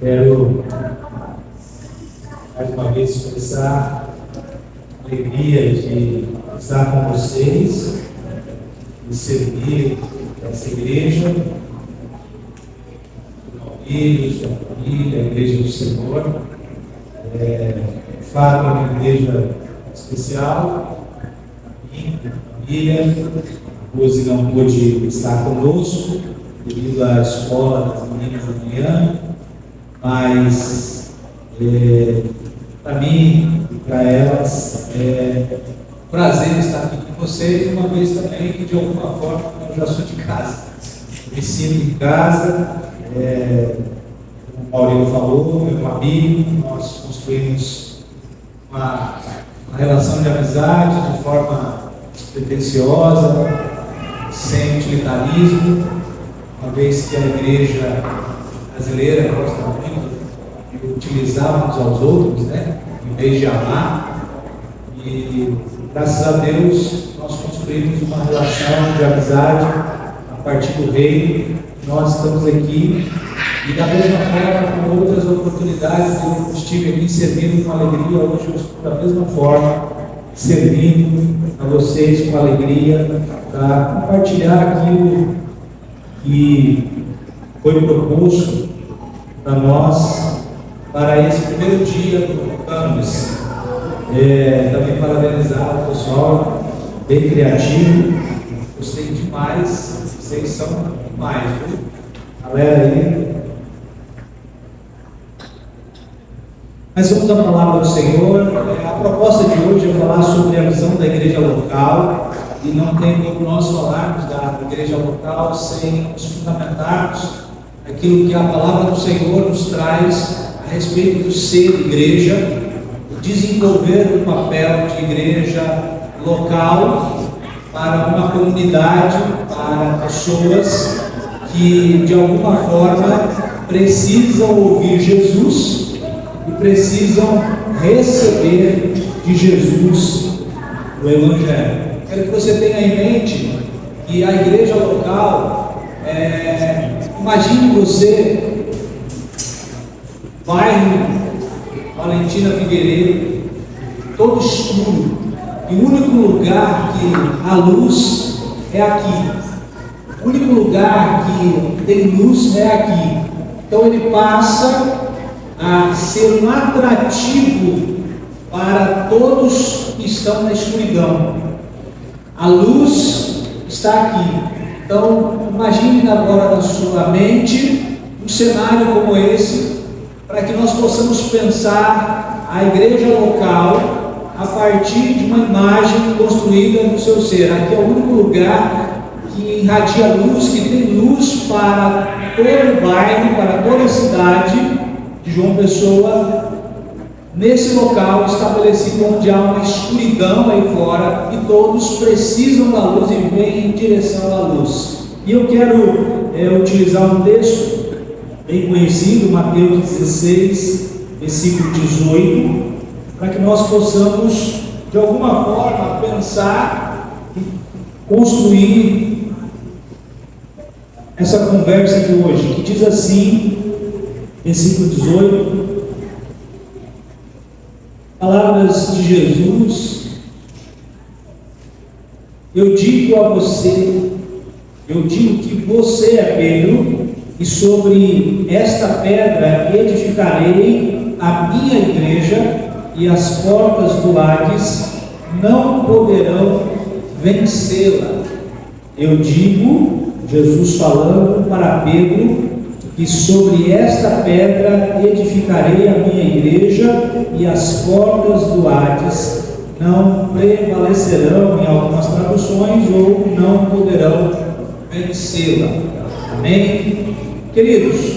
Quero mais uma vez expressar a alegria de estar com vocês, de servir essa igreja, sua família, a igreja do Senhor. Fábio é uma igreja especial, minha família. Rose não pôde estar conosco devido à escola das meninas da manhã, mas para mim e para elas é um prazer estar aqui com vocês, uma vez também que de alguma forma eu já sou de casa, me sinto em casa. Como o Maurílio falou, meu amigo, nós construímos uma relação de amizade de forma despretensiosa, sem utilitarismo, uma vez que a igreja brasileira gosta muito de utilizar uns aos outros, em vez de amar. E graças a Deus nós construímos uma relação de amizade a partir do reino. Nós estamos aqui e da mesma forma, com outras oportunidades, eu estive aqui servindo com alegria. Hoje eu estou da mesma forma servindo a vocês com alegria para compartilhar aquilo que foi proposto para nós para esse primeiro dia do Campus. Também parabenizar o pessoal, bem criativo, gostei demais, vocês são demais, viu? Galera aí. Mas vamos à palavra do Senhor. A proposta de hoje é falar sobre a visão da igreja local, e não tem como nós falarmos da igreja local sem nos fundamentarmos aquilo que a palavra do Senhor nos traz a respeito do ser igreja, o desenvolver do papel de igreja local para uma comunidade, para pessoas que de alguma forma precisam ouvir Jesus e precisam receber de Jesus o Evangelho. Quero que você tenha em mente que a igreja local, imagine você, bairro Valentina Figueiredo, todo escuro, e o único lugar que a luz é aqui, o único lugar que tem luz é aqui. Então ele passa a ser um atrativo para todos que estão na escuridão. A luz está aqui. Então imagine agora na sua mente um cenário como esse, para que nós possamos pensar a igreja local a partir de uma imagem construída no seu ser. Aqui é o único lugar que irradia luz, que tem luz para todo o bairro, para toda a cidade de João Pessoa, nesse local estabelecido onde há uma escuridão aí fora e todos precisam da luz e vêm em direção à luz. E eu quero utilizar um texto bem conhecido, Mateus 16, versículo 18, para que nós possamos de alguma forma pensar e construir essa conversa de hoje, que diz assim, versículo 18, palavras de Jesus: eu digo que você é Pedro, e sobre esta pedra edificarei a minha igreja, e as portas do Hades não poderão vencê-la. Eu digo, Jesus falando para Pedro, que sobre esta pedra edificarei a minha igreja, e as portas do Hades não prevalecerão, em algumas traduções, ou não poderão vencê-la. Amém? Queridos,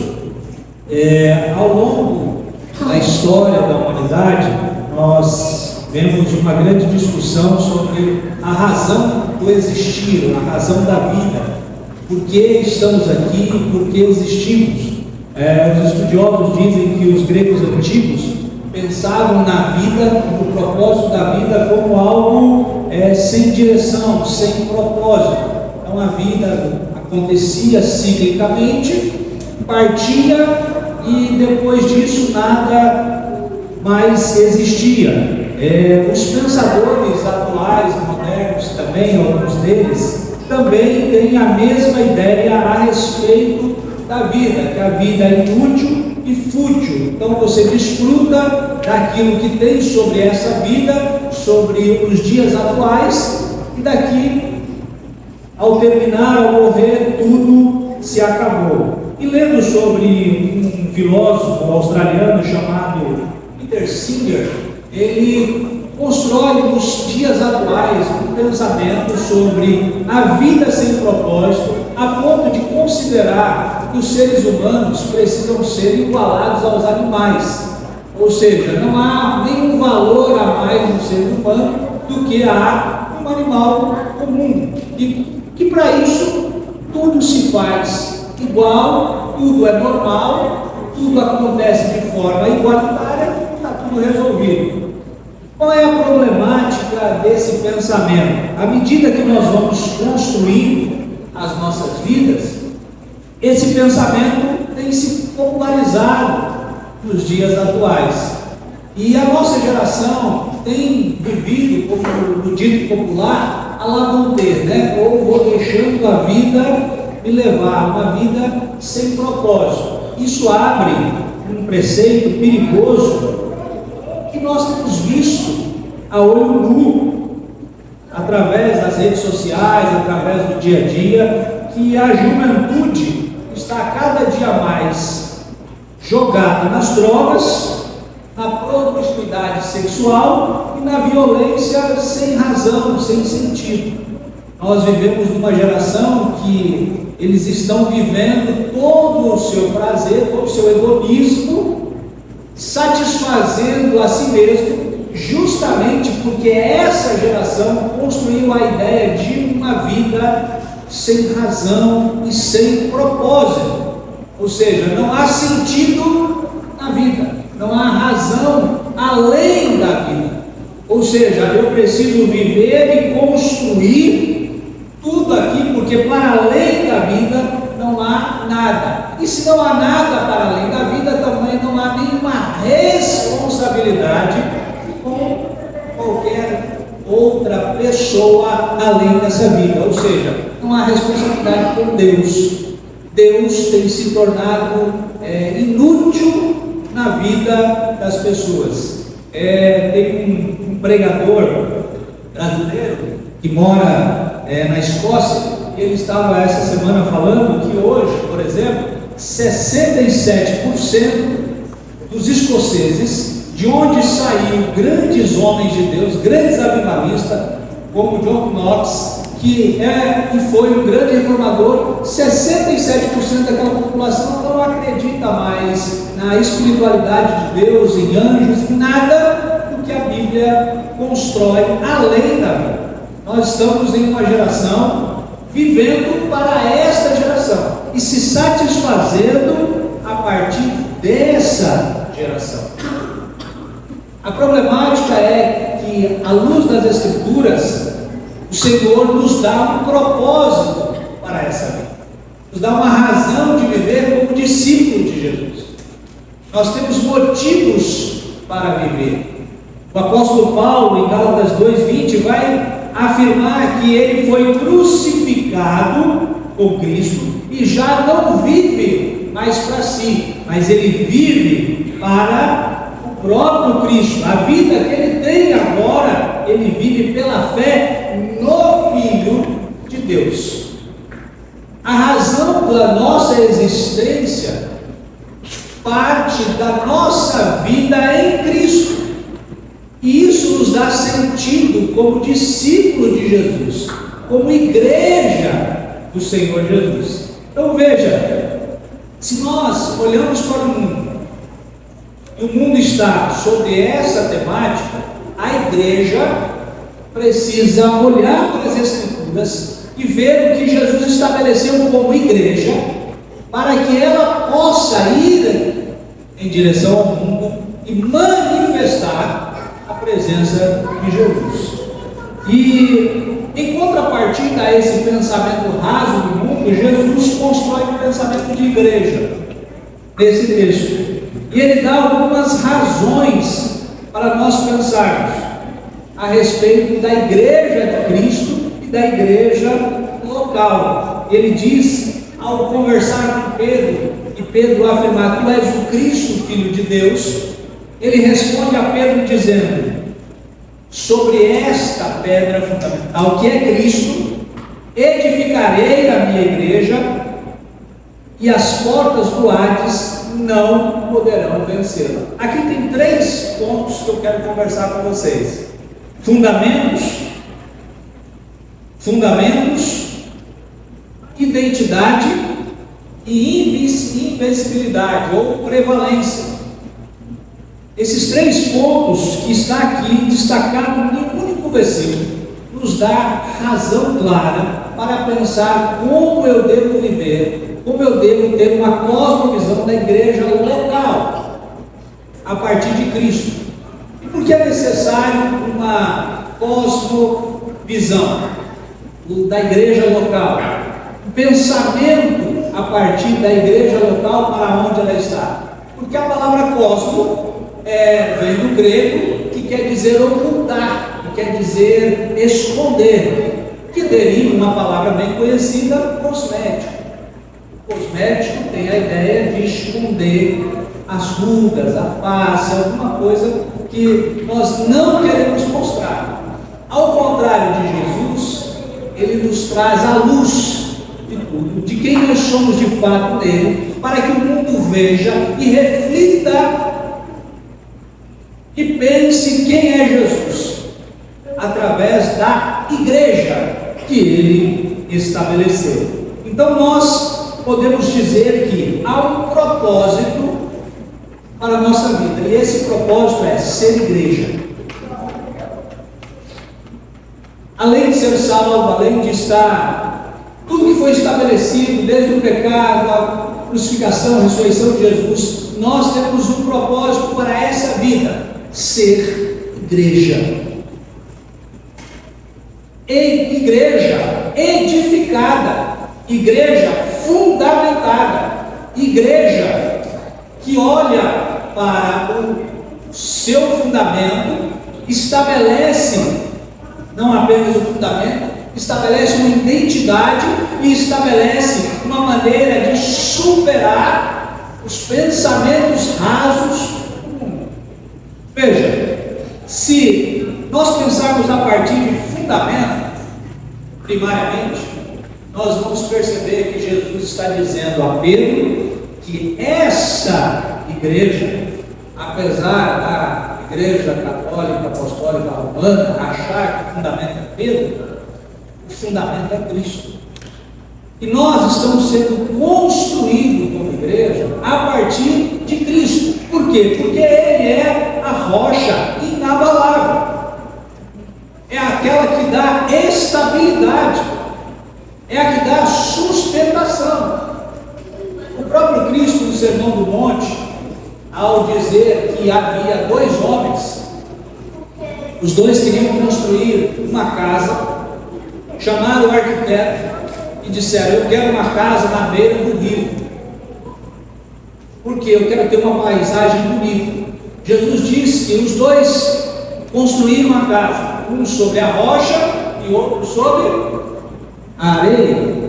ao longo da história da humanidade, nós vemos uma grande discussão sobre a razão do existir, a razão da vida. Por que estamos aqui? Por que existimos? Os estudiosos dizem que os gregos antigos pensavam na vida, no propósito da vida, como algo sem direção, sem propósito. Então a vida acontecia ciclicamente, partia e depois disso nada mais existia. Os pensadores atuais, modernos também, alguns deles, também têm a mesma ideia a respeito da vida, que a vida é inútil e fútil. Então você desfruta daquilo que tem sobre essa vida, sobre os dias atuais, e daqui, ao terminar, ao morrer, tudo se acabou. E lendo sobre um filósofo australiano chamado Peter Singer, ele constrói nos dias atuais um pensamento sobre a vida sem propósito, a ponto de considerar que os seres humanos precisam ser igualados aos animais. Ou seja, não há nenhum valor a mais no ser humano do que há um animal comum. E que para isso tudo se faz igual, tudo é normal, tudo acontece de forma igualitária, está tudo resolvido. Qual é a problemática desse pensamento? À medida que nós vamos construindo as nossas vidas, esse pensamento tem se popularizado nos dias atuais. E a nossa geração tem vivido, como no dito popular, a lá vão ter, né? Ou vou deixando a vida me levar, uma vida sem propósito. Isso abre um preceito perigoso que nós temos visto a olho nu, através das redes sociais, através do dia a dia, que a juventude está cada dia mais jogada nas drogas, na promiscuidade sexual e na violência sem razão, sem sentido. Nós vivemos numa geração que eles estão vivendo todo o seu prazer, todo o seu egoísmo, satisfazendo a si mesmo, justamente porque essa geração construiu a ideia de uma vida sem razão e sem propósito. Ou seja, não há sentido na vida, não há razão além da vida. Ou seja, eu preciso viver e construir tudo aqui, porque para além da vida não há nada. E se não há nada para além da vida, também não há nenhuma responsabilidade com qualquer outra pessoa além dessa vida. Ou seja, não há responsabilidade com Deus. Deus tem se tornado inútil na vida das pessoas. Tem um pregador brasileiro que mora na Escócia. Ele estava essa semana falando que hoje, por exemplo, 67% dos escoceses, de onde saíram grandes homens de Deus, grandes avivalistas, como John Knox, que foi um grande reformador, 67% daquela população não acredita mais na espiritualidade de Deus, em anjos, em nada do que a Bíblia constrói além da vida. Nós estamos em uma geração vivendo para esta geração e se satisfazendo a partir dessa geração. A problemática é que, à luz das Escrituras, o Senhor nos dá um propósito para essa vida, nos dá uma razão de viver como discípulo de Jesus. Nós temos motivos para viver. O apóstolo Paulo, em Gálatas 2:20, vai afirmar que ele foi crucificado com Cristo e já não vive mais para si, mas ele vive para o próprio Cristo. A vida que ele tem agora, ele vive pela fé no Filho de Deus. A razão da nossa existência parte da nossa vida em Cristo. E isso nos dá sentido como discípulo de Jesus, como igreja do Senhor Jesus. Então veja, se nós olhamos para o mundo, e o mundo está sobre essa temática, a igreja precisa olhar para as Escrituras e ver o que Jesus estabeleceu como igreja, para que ela possa ir em direção ao mundo e manifestar a presença de Jesus. E em contrapartida a esse pensamento raso do mundo, Jesus constrói um pensamento de igreja. nesse texto. E ele dá algumas razões para nós pensarmos a respeito da igreja de Cristo e da igreja local. Ele diz, ao conversar com Pedro, e Pedro afirmar: tu és o Cristo, Filho de Deus, ele responde a Pedro dizendo: sobre esta pedra fundamental que é Cristo, edificarei a minha igreja, e as portas do Hades não poderão vencê-la. Aqui tem 3 pontos que eu quero conversar com vocês: fundamentos, identidade e invencibilidade ou prevalência. Esses 3 pontos que está aqui destacado em um único versículo nos dá razão clara para pensar como eu devo viver, como eu devo ter uma cosmovisão da igreja local a partir de Cristo. E por que é necessário uma cosmovisão da igreja local? Um pensamento a partir da igreja local para onde ela está. Porque a palavra cosmo vem do grego, que quer dizer ocultar, que quer dizer esconder, que deriva uma palavra bem conhecida, cosmético. Cosmético tem a ideia de esconder as rugas, a face, alguma coisa que nós não queremos mostrar. Ao contrário de Jesus, ele nos traz a luz de tudo, de quem nós somos de fato nele, para que o mundo veja e reflita e pense quem é Jesus, através da igreja que ele estabeleceu. Então nós podemos dizer que há um propósito para a nossa vida, e esse propósito é ser igreja. Além de ser salvo, além de estar tudo que foi estabelecido, desde o pecado, a crucificação, a ressurreição de Jesus, nós temos um propósito para essa vida: ser igreja. Igreja edificada, igreja fundamentada, igreja que olha para o seu fundamento, estabelece não apenas o fundamento, estabelece uma identidade e estabelece uma maneira de superar os pensamentos rasos do mundo. Veja, se nós pensarmos a partir de fundamento, primariamente, nós vamos perceber que Jesus está dizendo a Pedro que essa igreja, apesar da igreja católica, apostólica, romana achar que o fundamento é Pedro, o fundamento é Cristo. E nós estamos sendo construídos como igreja a partir de Cristo. Por quê? Porque Ele é a rocha inabalável. É aquela que dá estabilidade. É a que dá sustentação. O próprio Cristo, no Sermão do Monte, ao dizer que havia 2 homens, os 2 queriam construir uma casa, chamaram o arquiteto e disseram: eu quero uma casa na beira do rio, porque eu quero ter uma paisagem bonita. Jesus disse que os 2 construíram uma casa, um sobre a rocha e outro sobre a areia.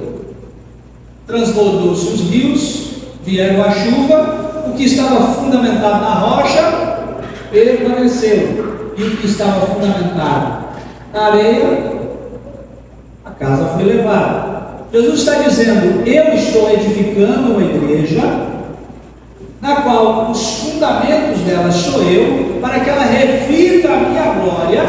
Transbordou-se os rios, vieram a chuva, o que estava fundamentado na rocha permaneceu, e o que estava fundamentado na areia, a casa foi levada. Jesus está dizendo: eu estou edificando uma igreja na qual os fundamentos dela sou eu, para que ela reflita a minha glória,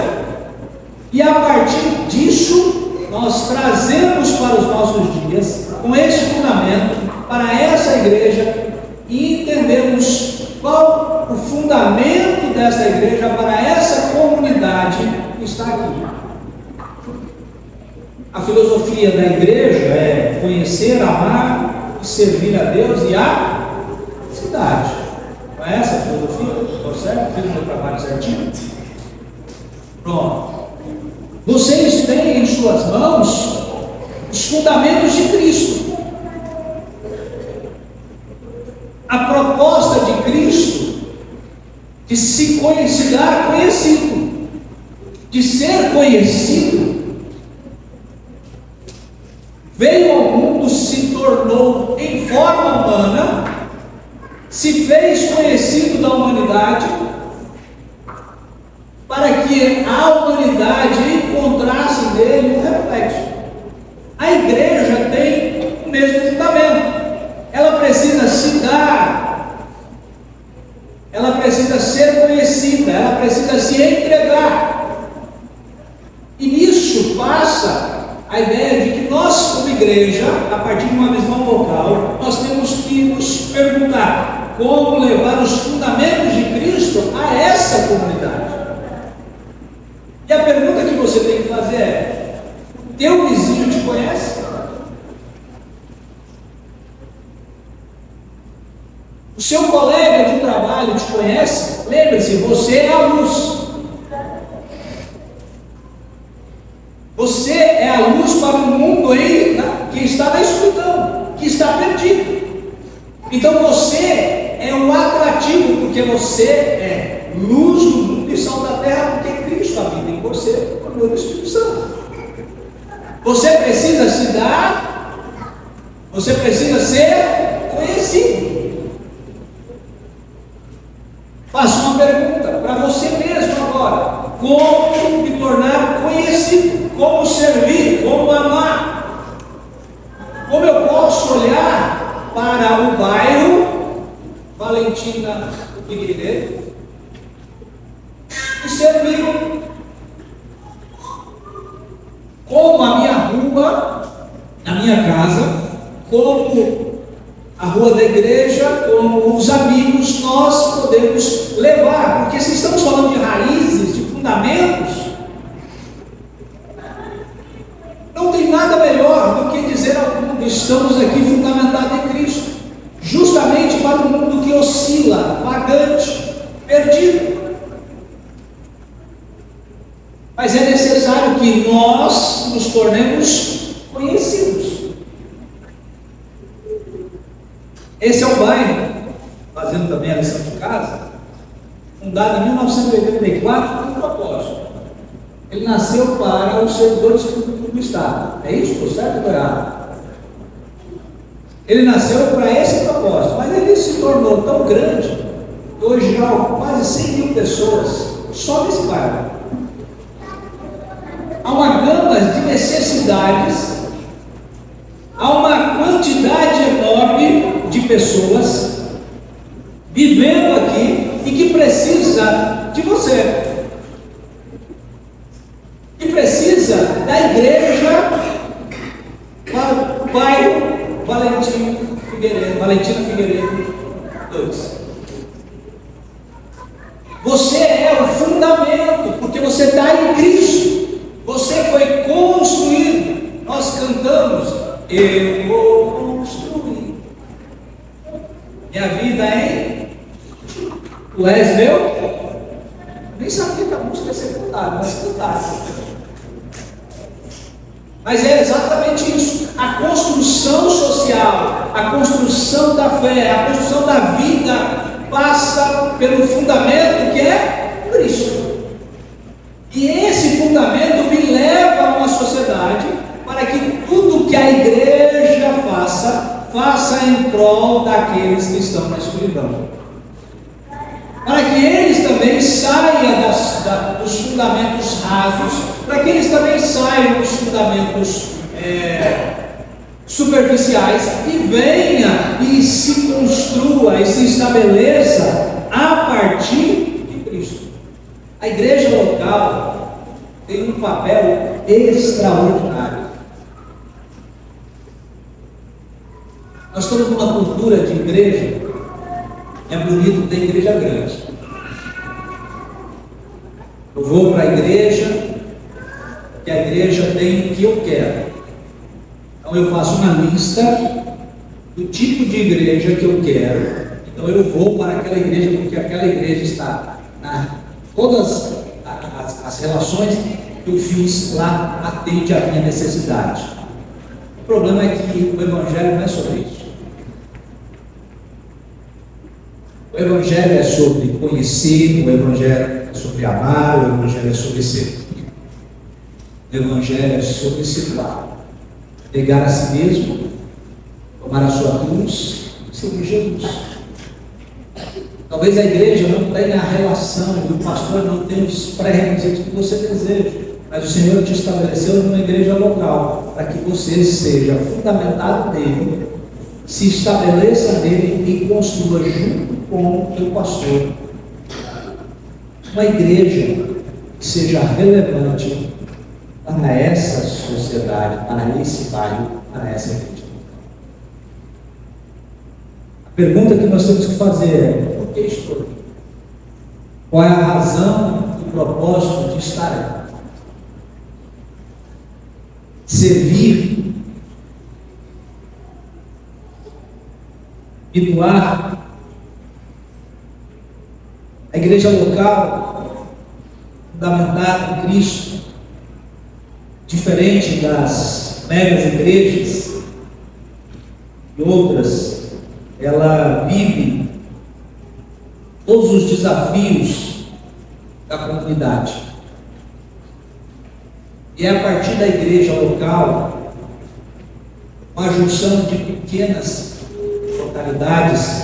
e a partir disso nós trazemos para os nossos dias, com esse fundamento, para essa igreja, e entendemos qual o fundamento dessa igreja para essa comunidade que está aqui. A filosofia da igreja é conhecer, amar e servir a Deus e a cidade. Não é essa a filosofia? Estou certo? Fiz o meu trabalho certinho? Pronto. Vocês têm em suas mãos os fundamentos de Cristo. A de se dar conhecido, de ser conhecido. Veio ao mundo, se tornou em forma humana, se fez conhecido da humanidade, para que a humanidade encontrasse nele um reflexo. A igreja tem o mesmo fundamento. Ela precisa se dar, ela precisa ser conhecida, ela precisa se entregar. E nisso passa a ideia de que nós, como igreja, a partir de uma visão local, nós temos que nos perguntar como levar os fundamentos de Cristo a essa comunidade. E a pergunta que você tem que fazer é: teu vizinho te conhece? O seu colega de trabalho te conhece? Lembre-se, você é a luz. Você é a luz para o mundo aí, que está na escuridão, que está perdido. Então você é um atrativo, porque você é luz do mundo e sal da terra, porque Cristo habita em você, por meio do Espírito Santo. Você precisa se dar, você precisa ser conhecido. Faço uma pergunta para você mesmo agora: como me tornar conhecido? Como servir? Como amar? Como eu posso olhar para o bairro Valentina do Figueiredo e servir? Como a minha rua, a minha casa, como a rua da igreja, como os amigos, nós podemos levar, porque se estamos falando de raízes, de fundamentos, não tem nada melhor do que dizer ao mundo: estamos aqui fundamentados em Cristo, justamente para um mundo que oscila, vagante, perdido. Mas é necessário que nós nos tornemos conhecidos. Esse é o bairro, fazendo também a lição de casa, fundado em 1984 com um propósito. Ele nasceu para os servidores públicos do Estado. É isso? Estou certo ou errado? Ele nasceu para esse propósito, mas ele se tornou tão grande que hoje já há quase 100 mil pessoas só nesse bairro. Há uma gama de necessidades, há uma quantidade enorme de pessoas vivendo aqui e que precisa de você, que precisa da igreja para o bairro Valentina Figueiredo 2. Você é o fundamento, porque você está em Cristo. Você foi construído. Nós cantamos: eu vou construir minha vida em Tu és meu. Nem sabia que a música ia ser cantada, mas cantada. Mas é exatamente isso. A construção social, a construção da fé, a construção da vida passa pelo fundamento que é Cristo. E esse fundamento me leva a uma sociedade para que tudo que a igreja faça em prol daqueles que estão na escuridão. Para que eles também saiam dos fundamentos rasos, para que eles também saiam dos fundamentos superficiais e venha e se construa e se estabeleça a partir de Cristo. A igreja local tem um papel extraordinário. Nós estamos numa cultura de igreja. É bonito ter igreja grande. Eu vou para a igreja, que a igreja tem o que eu quero. Então eu faço uma lista do tipo de igreja que eu quero. Então eu vou para aquela igreja porque aquela igreja está todas as relações que eu fiz lá atende à minha necessidade. O problema é que o evangelho não é sobre isso. O O Evangelho é sobre conhecer, o Evangelho é sobre amar, o Evangelho é sobre servir. O Evangelho é sobre se doar, negar a si mesmo, tomar a sua cruz e seguir Jesus. Talvez a igreja não tenha a relação, e o pastor não tenha os pré-requisitos que você deseja, mas o Senhor te estabeleceu numa igreja local, para que você seja fundamentado nele, se estabeleça nele e construa junto com o teu pastor uma igreja que seja relevante para essa sociedade, para esse bairro, para essa igreja. A pergunta que nós temos que fazer é: por que estou aqui? Qual é a razão e o propósito de estar aqui? Servir, me doar. A igreja local, fundamentada em Cristo, diferente das megas igrejas e outras, ela vive todos os desafios da comunidade. E é a partir da igreja local, uma junção de pequenas localidades,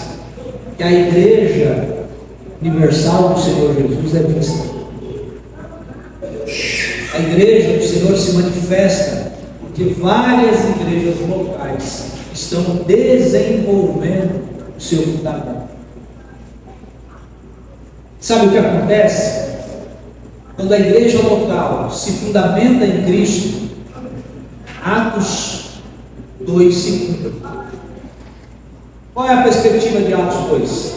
que a igreja universal do Senhor Jesus é vista. A igreja do Senhor se manifesta porque várias igrejas locais estão desenvolvendo o seu fundamento. Sabe o que acontece? Quando a igreja local se fundamenta em Cristo, Atos 2:5. Qual é a perspectiva de Atos 2?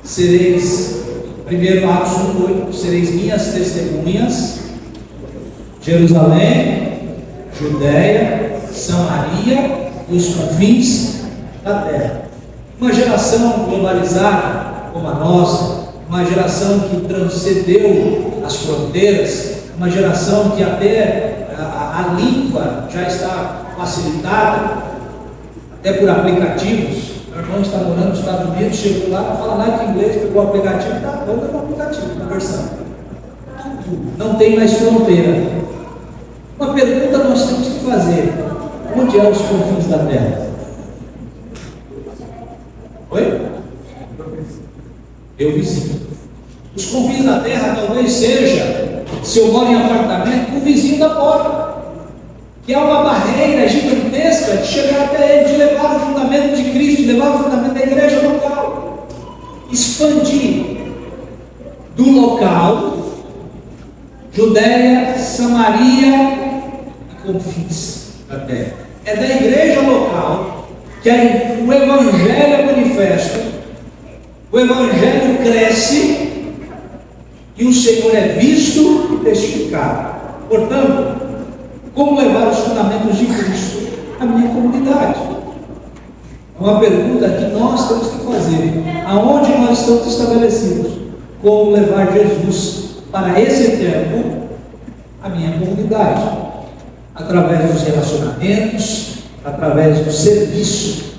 Sereis, primeiro Atos 1:8, sereis minhas testemunhas, Jerusalém, Judéia, Samaria e os confins da terra. Uma geração globalizada como a nossa, uma geração que transcendeu as fronteiras, uma geração que até a língua já está facilitada, até por aplicativos. Meu irmão está morando nos Estados Unidos, chegou lá, não fala nada de inglês, pegou o aplicativo e está andando no aplicativo, conversando. Não tem mais fronteira. Uma pergunta nós temos que fazer: onde é os confins da terra? Oi? Eu vizinho. Os confins da terra talvez seja, se eu moro em apartamento, o vizinho da porta, que é uma barreira gigantesca de chegar até ele, de levar o fundamento de Cristo, de levar o fundamento da igreja local, expandir do local, Judéia, Samaria e confins da terra. É da igreja local que o evangelho é manifesto, o evangelho cresce e o Senhor é visto e testificado. Portanto, como levar os fundamentos de Cristo à minha comunidade? É uma pergunta que nós temos que fazer. Aonde nós estamos estabelecidos? Como levar Jesus para esse tempo à minha comunidade? Através dos relacionamentos, através do serviço,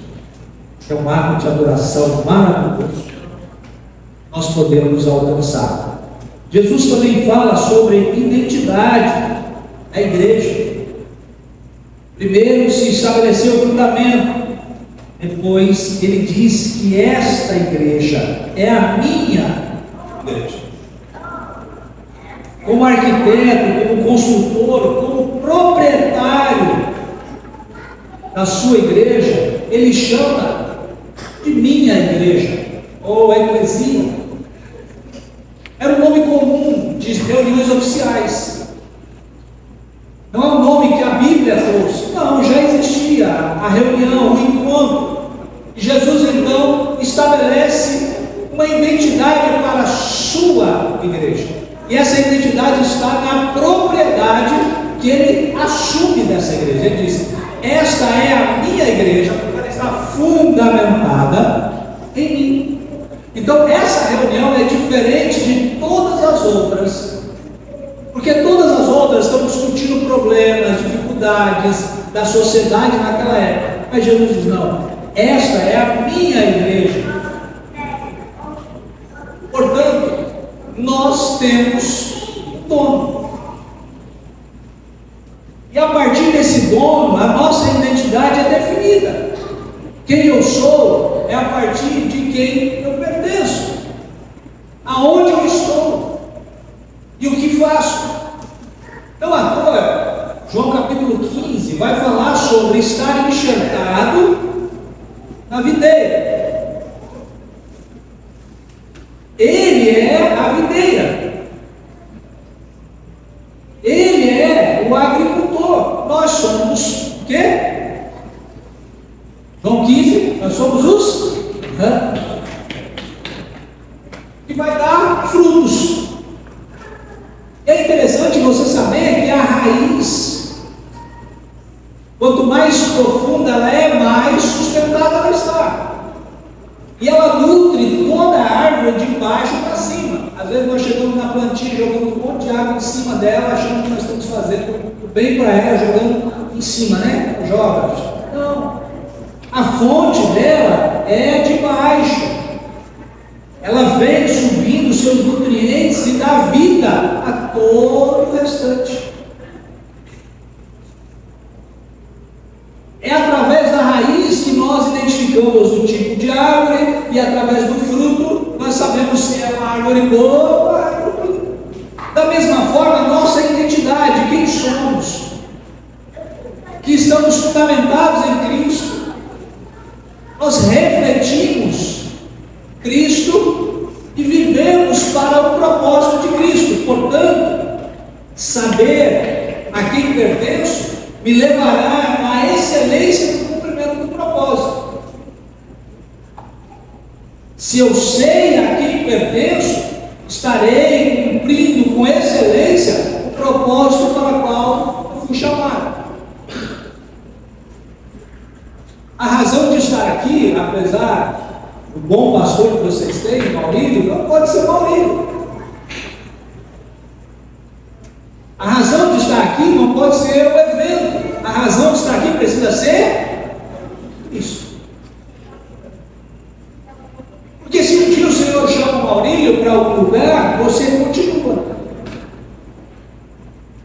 que é um ato de adoração maravilhoso, nós podemos alcançar. Jesus também fala sobre identidade da igreja. Primeiro se estabeleceu o fundamento, depois ele diz que esta igreja é a minha igreja. Como arquiteto, como construtor, como proprietário da sua igreja, ele chama de minha igreja, ou eclesia. Era um nome comum de reuniões oficiais. Não é um nome que a Bíblia trouxe. Não, já existia a reunião, o encontro. E Jesus então estabelece uma identidade para a sua igreja. E essa identidade está na propriedade que ele assume dessa igreja. Ele diz: esta é a minha igreja, porque ela está fundamentada em mim. Então essa reunião é diferente de todas as outras, porque todas as outras estão discutindo problemas, dificuldades da sociedade naquela época. Mas Jesus diz: não, esta é a minha igreja. nós temos um dono. E a partir desse dono, a nossa identidade é definida. Quem eu sou é a partir de quem eu pertenço, aonde eu estou e o que faço. Então agora, João capítulo 15 vai falar sobre estar enxertado na videira. Ele é a videira. Ele é o agricultor. Nós somos o quê? João 15, nós somos os ramos. Que vai dar frutos. É interessante você saber que a raiz, quanto mais profunda ela é, mais sustentada ela está. E ela nutre toda a árvore de baixo para cima. Às vezes nós chegamos na plantinha e jogamos um monte de água em cima dela, achando que nós estamos fazendo bem para ela, jogando em cima, né? Joga. Não. A fonte dela é de baixo. Ela vem subindo seus nutrientes e dá vida a todo o restante. É através da raiz que nós identificamos o tipo de árvore, e através do fruto nós sabemos se é uma árvore boa ou uma árvore ruim. Da mesma forma, nossa identidade, quem somos, que estamos fundamentados em Cristo, nós refletimos Cristo e vivemos para o propósito de Cristo. Portanto, saber a quem pertenço me levará à excelência do cumprimento do propósito. Se eu sei a quem pertenço, estarei cumprindo com excelência o propósito para o qual eu fui chamado. A razão de estar aqui, apesar do bom pastor que vocês têm, Maurílio, não pode ser Maurílio. A razão de estar aqui não pode ser o evento. A razão de estar aqui precisa ser isso. Porque se um dia o Senhor chama o Maurílio para algum lugar, você continua.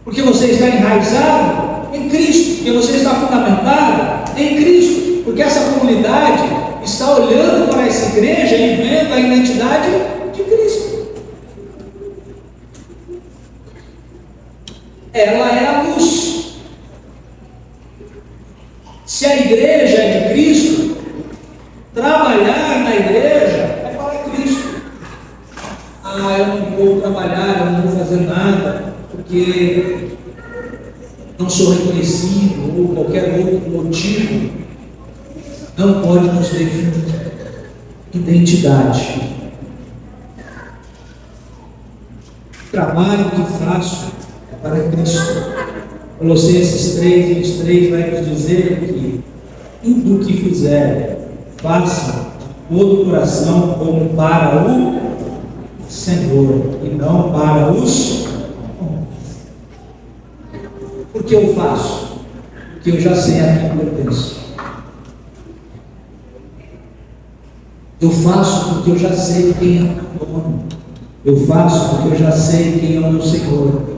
Porque você está enraizado em Cristo, porque você está fundamentado em Cristo. Porque essa comunidade está olhando para essa igreja e vendo a identidade de Cristo. Ela é a luz. Se a igreja é de Cristo, trabalhar na igreja é para Cristo. Ah, eu não vou trabalhar, eu não vou fazer nada, porque não sou reconhecido, ou qualquer outro motivo, não pode nos definir. Identidade. O trabalho que faço é para Cristo. Colossenses 3:23 vai nos dizer que tudo o que fizer, faça de todo o coração como para o Senhor e não para os homens. Por que eu faço? Porque eu já sei a quem pertenço. Eu faço porque eu já sei quem é o dono. Eu faço porque eu já sei quem é o meu Senhor.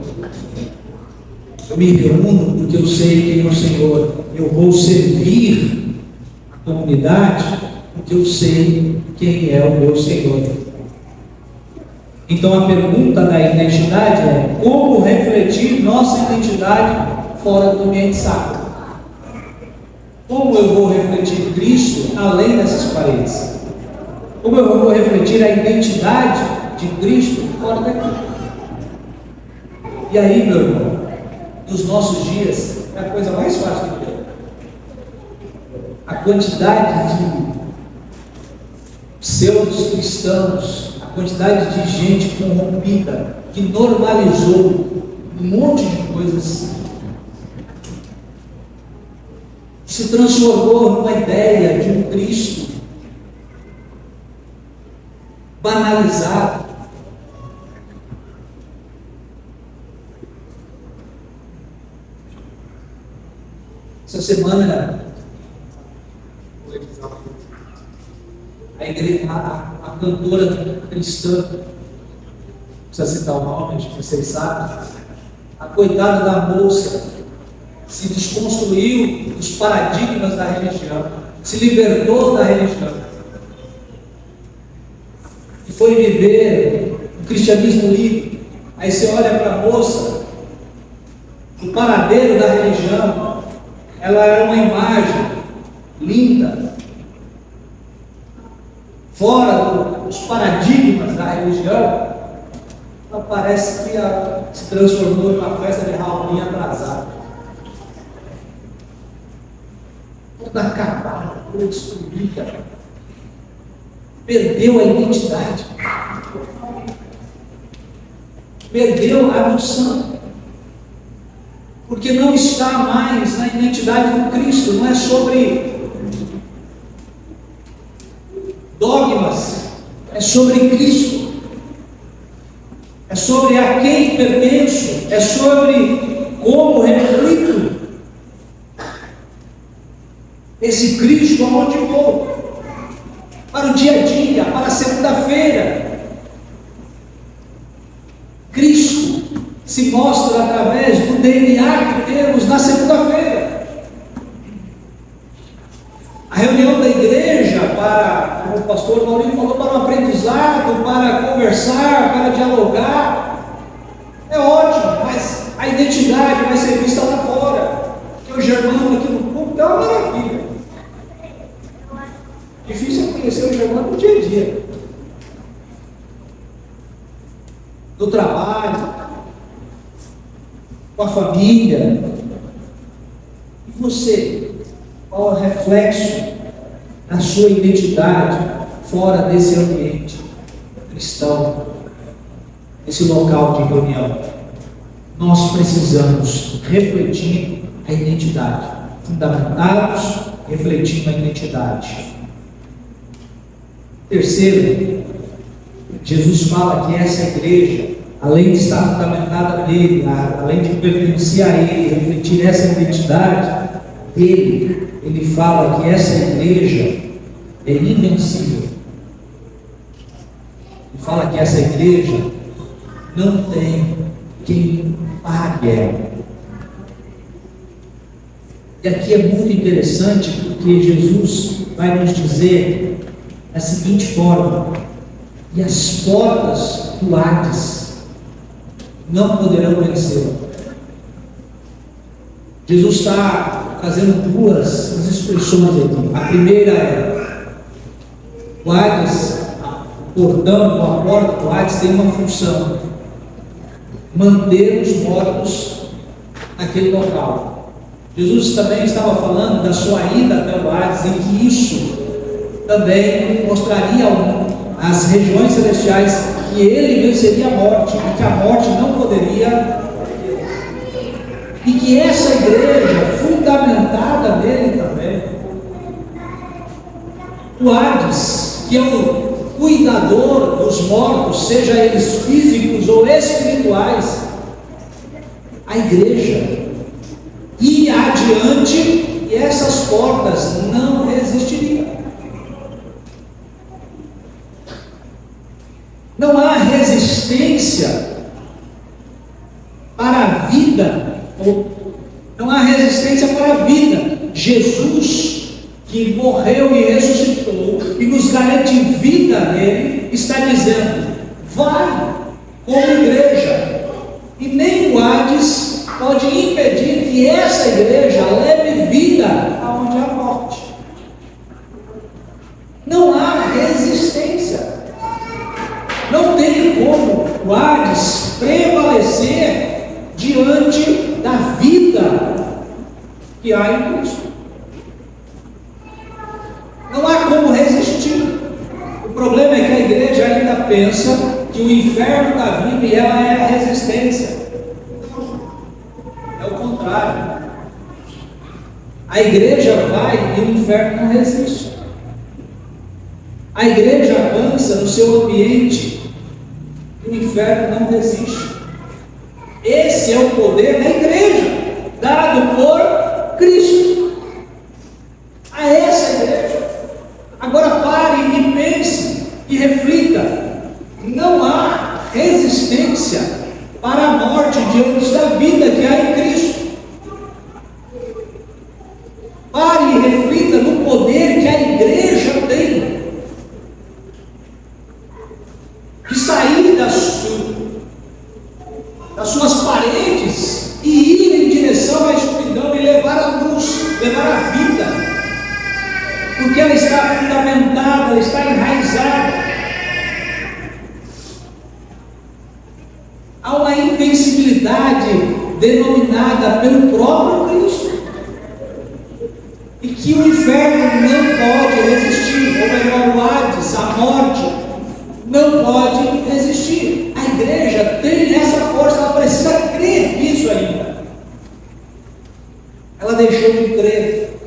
Eu me reúno porque eu sei quem é o Senhor. Eu vou servir a comunidade porque eu sei quem é o meu Senhor. Então a pergunta da identidade é: como refletir nossa identidade fora do ambiente sacro? Como eu vou refletir Cristo além dessas paredes? Como eu vou refletir a identidade de Cristo fora daqui? E aí, meu irmão, nos nossos dias, é a coisa mais fácil de ver. A quantidade de pseudos cristãos, a quantidade de gente corrompida, que normalizou um monte de coisas, se transformou numa ideia de um Cristo banalizado. Essa semana a igreja, a cantora cristã precisa citar o nome, acho que vocês sabem. A coitada da moça se desconstruiu dos paradigmas da religião, se libertou da religião e foi viver o cristianismo livre. Aí você olha para a moça, o paradeiro da religião, ela era uma imagem linda, fora dos paradigmas da religião. Ela parece que se transformou em uma festa de Halloween atrasada, toda acabada, toda destruída, perdeu a identidade, perdeu a noção, porque não está mais na identidade do Cristo. Não é sobre dogmas, é sobre Cristo, é sobre a quem pertenço, é sobre como reflito esse Cristo aonde vou, para o dia a dia, para a segunda-feira. Cristo se mostra através do DNA que temos na segunda-feira. A reunião da igreja, como o pastor Maurício falou, para o aprendizado, para conversar, para dialogar, é ótimo, mas a identidade vai ser vista lá fora. O Germano aqui no público é uma maravilha. Difícil é conhecer o Germano no dia a dia, no trabalho, com a família. E você? Qual é o reflexo da sua identidade fora desse ambiente cristão, desse local de reunião? Nós precisamos refletir a identidade, fundamentados, refletindo a identidade. Terceiro, Jesus fala que essa igreja, além de estar fundamentada nele, além de pertencer a ele, refletir essa identidade dele, ele fala que essa igreja é invencível. Ele fala que essa igreja não tem quem pague ela. E aqui é muito interessante, porque Jesus vai nos dizer da seguinte forma: e as portas do Hades não poderão vencê-la. Jesus está fazendo duas expressões aqui. A primeira é: o Hades, o portão, a porta do Hades tem uma função: manter os mortos naquele local. Jesus também estava falando da sua ida até o Hades, em que isso também mostraria ao mundo, às regiões celestiais, que ele venceria a morte, e que a morte não poderia, e que essa igreja, fundamentada nele também, o Hades, que é o cuidador dos mortos, seja eles físicos ou espirituais, a igreja ia adiante e essas portas não resistiriam. Não há resistência para a vida, não há resistência para a vida. Jesus, que morreu e ressuscitou e nos garante vida nele, está dizendo: vai como igreja, e nem o Hades pode impedir que essa igreja leve vida aonde há morte. Não há resistência. Não tem como o Hades prevalecer diante da vida que há em Cristo. Não há como resistir. O problema é que a igreja ainda pensa que o inferno está vindo e ela é a resistência. É o contrário. A igreja vai e o inferno não resiste. A igreja avança no seu ambiente e o inferno não resiste. Esse é o poder da igreja, dado por Cristo a essa igreja. Agora pare e pense e reflita: não há resistência para a morte diante da vida que há em Cristo. Pare e reflita no poder que a igreja tem de sair das suas paredes e ir em direção à escuridão e levar a luz, levar a vida, porque ela está fundamentada, ela está enraizada. Há uma invencibilidade denominada pelo próprio Cristo, e que o inferno não pode resistir, ou melhor, o Hades, a morte, não pode resistir. A igreja tem essa força, ela precisa crer nisso ainda. Ela deixou de crer,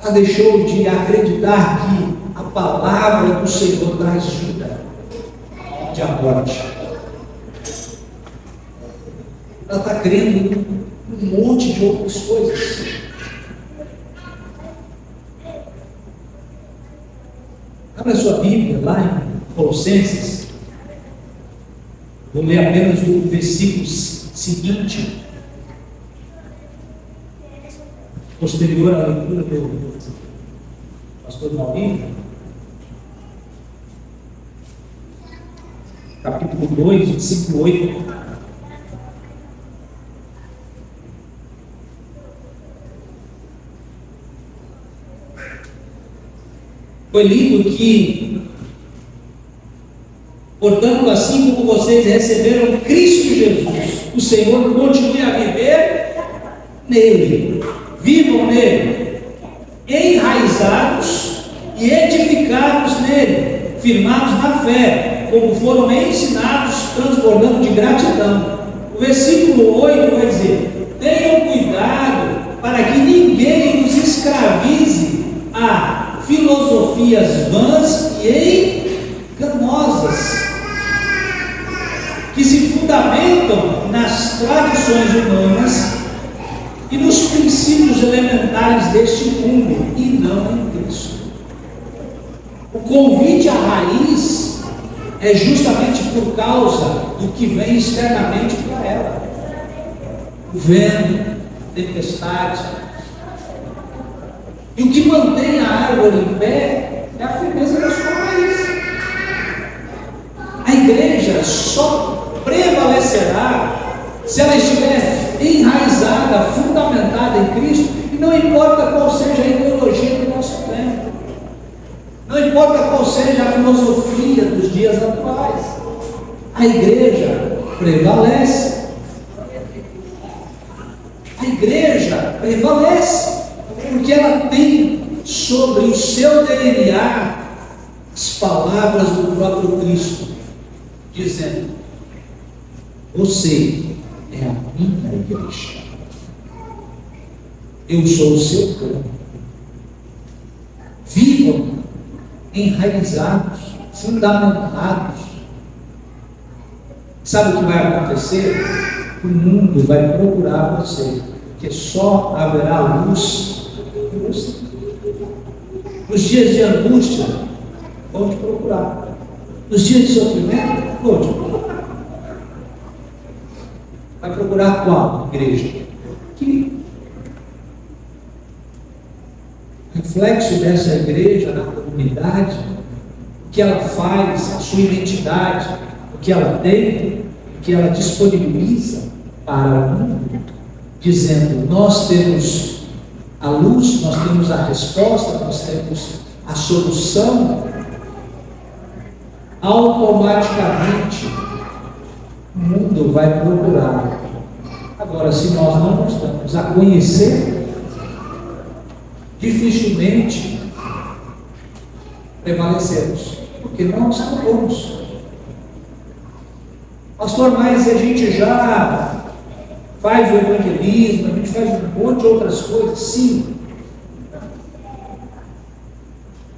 ela deixou de acreditar que a palavra do Senhor traz vida, onde a morte. Ela está crendo em um monte de outras coisas. Abra sua Bíblia lá em Colossenses. Vou ler apenas o versículo seguinte, posterior à leitura do pastor Maurinho, capítulo 2, versículo 8. Foi lido que, portanto, assim como vocês receberam Cristo Jesus, o Senhor, continue a viver nele, vivam nele, enraizados e edificados nele, firmados na fé, como foram ensinados, transbordando de gratidão. O versículo 8 vai dizer: tenham cuidado para que ninguém os escravize a filosofias vãs e enganosas, que se fundamentam nas tradições humanas e nos princípios elementares deste mundo, e não em Cristo. O convite à raiz é justamente por causa do que vem externamente para ela: o vento, tempestade. E o que mantém a árvore em pé é a firmeza da sua raiz. A igreja só prevalecerá se ela estiver enraizada, fundamentada em Cristo, e não importa qual seja a ideologia do nosso tempo, não importa qual seja a filosofia dos dias atuais, a igreja prevalece. A igreja prevalece, porque ela tem sobre o seu DNA as palavras do próprio Cristo, dizendo: você é a minha igreja, eu sou o seu corpo. Vivam enraizados, fundamentados. Sabe o que vai acontecer? O mundo vai procurar você, porque só haverá luz. Nos dias de angústia, vão te procurar. Nos dias de sofrimento, vão te procurar. Vai procurar qual igreja? Que reflexo dessa igreja na comunidade, o que ela faz, a sua identidade, o que ela tem, o que ela disponibiliza para o mundo, dizendo: nós temos a luz, nós temos a resposta, nós temos a solução. Automaticamente o mundo vai procurar. Agora, se nós não nos damos a conhecer, dificilmente prevalecemos, porque nós não vamos. Pastor, mas a gente já faz o evangelismo, a gente faz um monte de outras coisas, sim.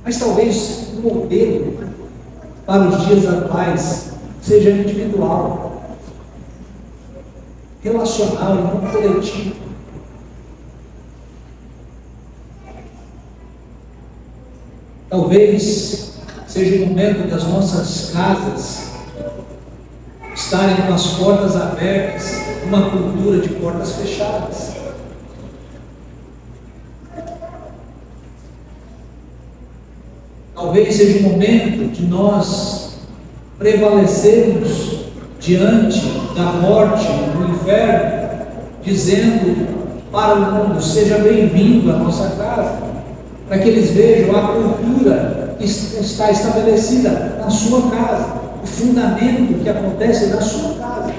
Mas talvez o modelo para os dias atuais seja individual, relacional e não coletivo. Talvez seja o momento das nossas casas estarem com as portas abertas, uma cultura de portas fechadas. Talvez seja o momento de nós prevalecermos diante da morte, do inferno, dizendo para o mundo: seja bem-vindo à nossa casa, para que eles vejam a cultura que está estabelecida na sua casa, o fundamento que acontece na sua casa.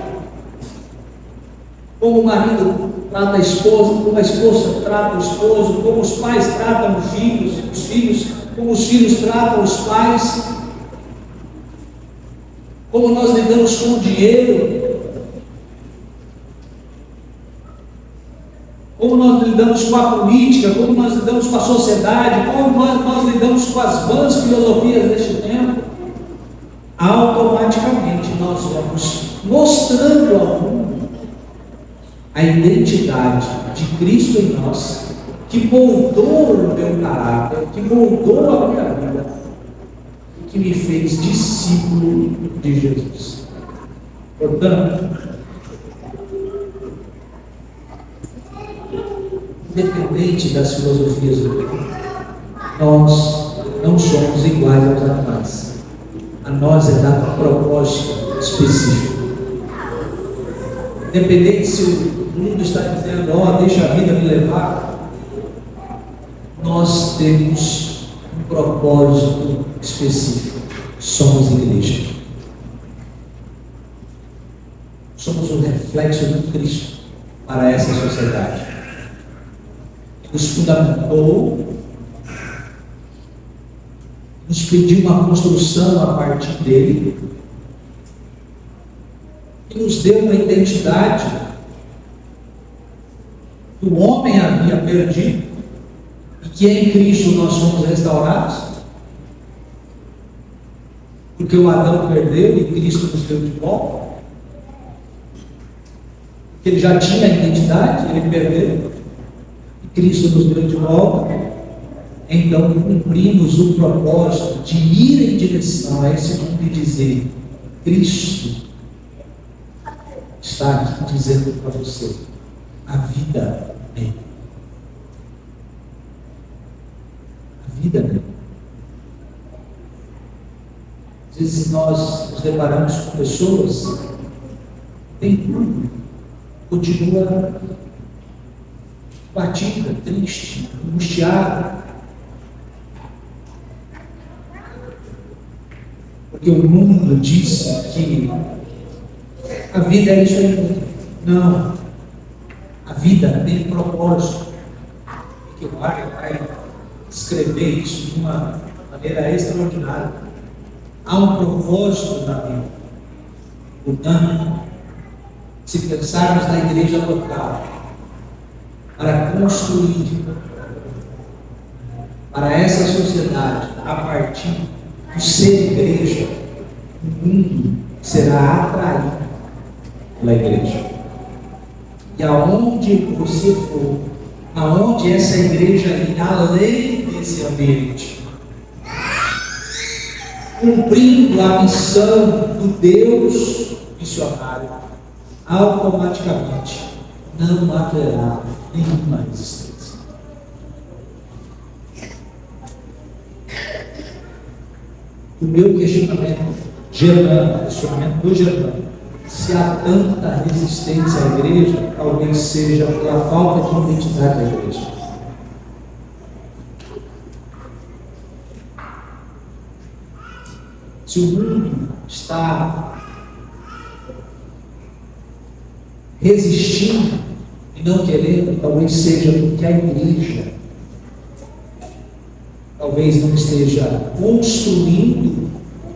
Como o marido trata a esposa, como a esposa trata o esposo, como os pais tratam os filhos, como os filhos tratam os pais, como nós lidamos com o dinheiro, como nós lidamos com a política, como nós lidamos com a sociedade, como nós lidamos com as vãs filosofias deste tempo. Automaticamente nós vamos mostrando ao mundo a identidade de Cristo em nós, que moldou o meu caráter, que moldou a minha vida, que me fez discípulo de Jesus. Portanto, independente das filosofias do mundo, nós não somos iguais aos animais. A nós é dado um propósito específico. Independente se o mundo está dizendo: ó, deixa a vida me levar, nós temos um propósito específico. Somos igreja. Somos um reflexo de Cristo para essa sociedade. Nos fundamentou, nos pediu uma construção a partir dele, e nos deu uma identidade que o homem havia perdido, e que em Cristo nós somos restaurados, porque o Adão perdeu e Cristo nos deu de volta. Ele já tinha a identidade, ele perdeu, e Cristo nos deu de volta. Então cumprimos o propósito de ir em direção a esse mundo e dizer: Cristo está aqui dizendo para você: a vida é. A vida é. Às vezes nós nos deparamos com pessoas que têm tudo, continua batida, triste, angustiada, porque o mundo disse que a vida é isso aí. Não, a vida tem propósito, e que o Mário vai escrever isso de uma maneira extraordinária. Há um propósito na vida. Portanto, se pensarmos na igreja local, para construir para essa sociedade, a partir do ser igreja, o mundo será atraído pela igreja. E aonde você for, aonde essa igreja ir, além desse ambiente, cumprindo a missão do Deus missionário, automaticamente não haverá nenhuma resistência. O meu questionamento do Germano, se há tanta resistência à igreja, talvez seja pela falta de identidade da igreja. Se o mundo está resistindo e não querendo, talvez seja porque a igreja talvez não esteja construindo,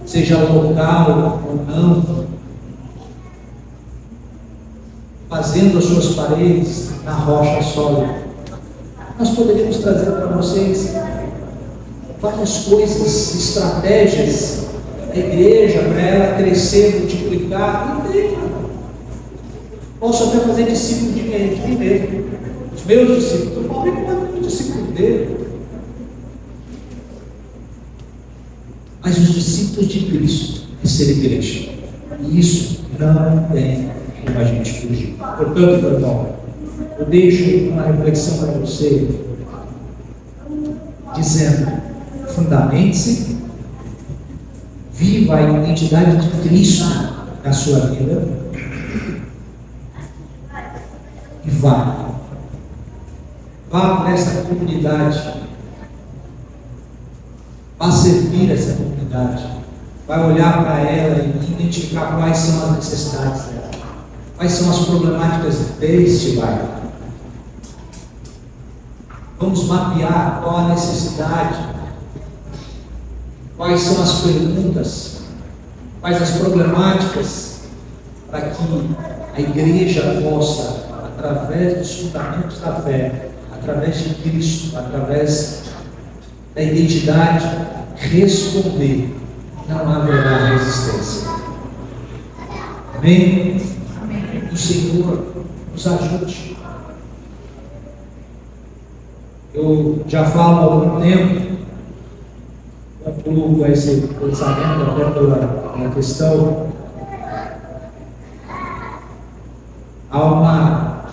seja local ou não, fazendo as suas paredes na rocha sólida. Nós poderíamos trazer para vocês várias coisas, estratégias da igreja para ela crescer, multiplicar. Não tem. Posso até fazer discípulo de mim mesmo. Os meus discípulos, eu não tenho discípulo dele. Mas os discípulos de Cristo é ser igreja. E isso não tem como a gente fugir. Portanto, meu irmão, eu deixo uma reflexão para você, dizendo: fundamente-se, viva a identidade de Cristo na sua vida e vá para essa comunidade, vá servir essa comunidade, vai olhar para ela e identificar quais são as necessidades dela, quais são as problemáticas deste bairro. Vamos mapear qual a necessidade, quais são as perguntas, quais as problemáticas, para que a igreja possa, através dos fundamentos da fé, através de Cristo, através da identidade, responder. Não haverá resistência. Amém? Amém. O Senhor nos ajude. Eu já falo há algum tempo, concluo com esse pensamento, até pela questão. Há uma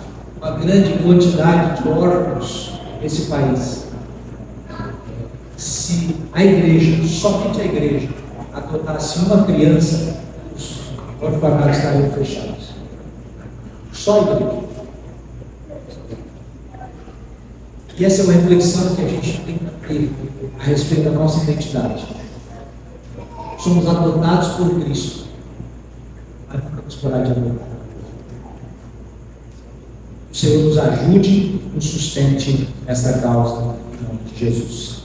grande quantidade de órfãos nesse país. Se a igreja, somente a igreja, adotasse uma criança, os orfanatos estariam fechados. Só a igreja. E essa é uma reflexão que a gente tem que ter a respeito da nossa identidade. Somos adotados por Cristo, mas não podemos parar de adotar. O Senhor nos ajude, nos sustente nesta causa, em nome de Jesus.